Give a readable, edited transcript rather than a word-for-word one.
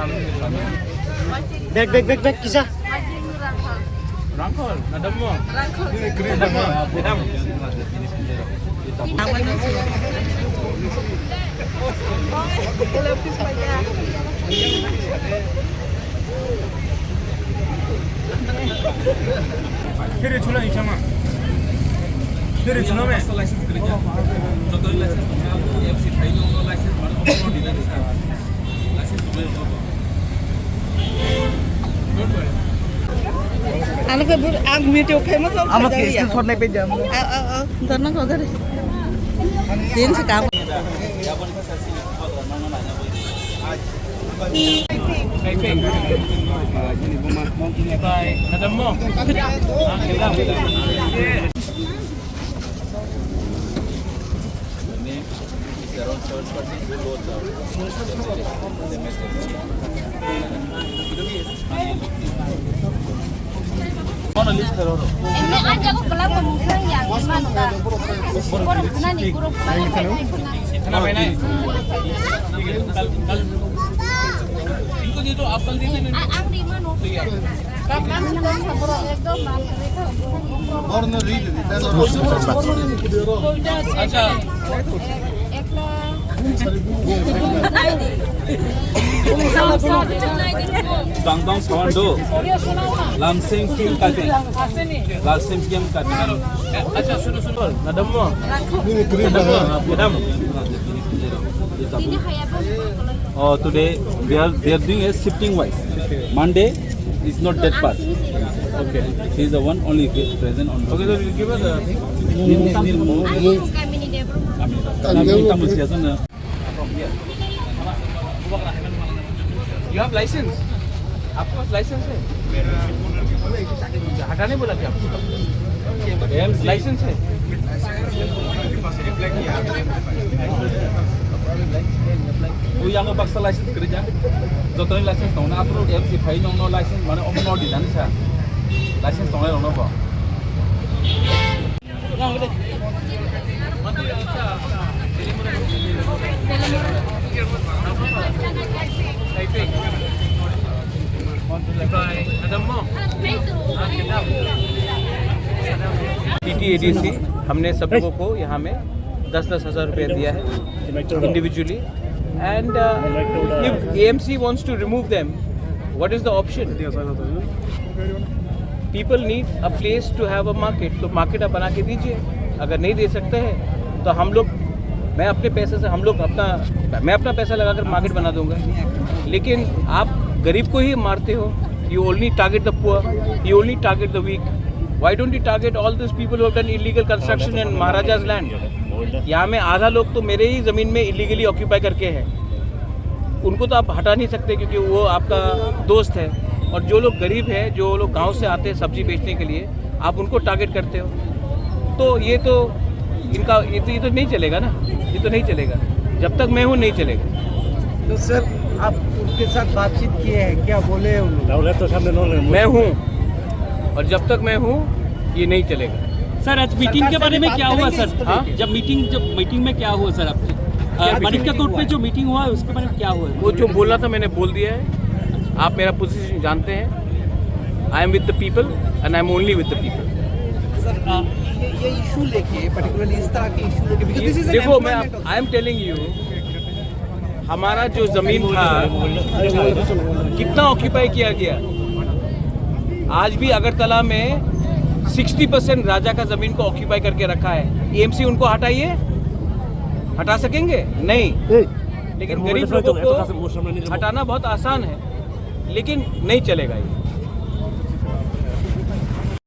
Back kisah. Rangkol, nadam mo. Here chula ni chama. Here chula में licence कर जा. जो तो लाइसेंस एफसी फाइल होगा लाइसेंस मार को डिजाइन है. लाइसेंस तुम्हें होगा. Don't worry. Ano ka bur ang video kay mo to? Amat ke screenshot naik page jam. Ntar na ko gare. Din sa kam. Nadam mo. Aja aku kelam musang yang mana ta? Kurang mana ni kurang Kenapa ini? इनको दे दो आप कल दे देना ang di mana? Kapan kita sabro ekdom और न read अच्छा Dangdang Sawando, Lamsing Kim Kati, Lamsing Kim Kati. अच्छा सुनो nadam mo Madam. ini kayak apa? Today they are doing a shifting wise. Monday is not that part. Okay, he is the one only present on. okay so we'll give her the thing Kami ni Debro. you have license आपके पास licence है हटाने बोला क्या आपको licence है वो yang baksa license kerja. Jotoy license tong na apro FC phai nong no license mane om no didan sa. License tong na no ba. TTADC हमने सब लोगों को यहाँ में 10-10 हज़ार रुपया दिया है individually and if AMC wants to remove them what is the option people need a place to have a market तो मार्केट आप बना के दीजिए अगर नहीं दे सकते हैं तो हम लोग मैं अपने पैसे से मैं अपना पैसा लगाकर मार्केट बना दूंगा लेकिन आप गरीब को ही मारते हो you only target the poor you only target the weak why don't you target all those people who have done illegal construction in Maharaja's land यहाँ में आधा लोग तो मेरे ही ज़मीन में इलीगली ऑक्यूपाई करके हैं उनको तो आप हटा नहीं सकते क्योंकि वो आपका दोस्त है और जो लोग गरीब हैं जो लोग गांव से आते हैं सब्जी बेचने के लिए आप उनको टारगेट करते हो तो ये तो नहीं चलेगा ना ये तो नहीं चलेगा जब तक मैं हूँ नहीं चलेगा तो सर आप उनके साथ बातचीत किए हैं क्या बोले उन्होंने तो सामने मैं हूँ और जब तक मैं हूँ ये नहीं चलेगा सर आज मीटिंग के बारे में क्या हुआ सर हाँ? जब मीटिंग में क्या हुआ सर आपसे मानिका कोर्ट पे जो मीटिंग हुआ उसके बारे में क्या हुआ वो जो बोलना था मैंने बोल दिया है आप मेरा पोजीशन जानते हैं I am with the people and I am only with the people ये इशू लेके पर्टिकुलरली इस तरह के इशू लेके because this is an देखो मैं employment I am telling you हमारा जो जमीन था कितना ऑक्यूपाई किया गया आज भी अगरतला में 60% राजा का जमीन को ऑक्यूपाई करके रखा है AMC उनको हटा सकेंगे नहीं लेकिन गरीब लोगों को हटाना बहुत आसान है लेकिन नहीं चलेगा ये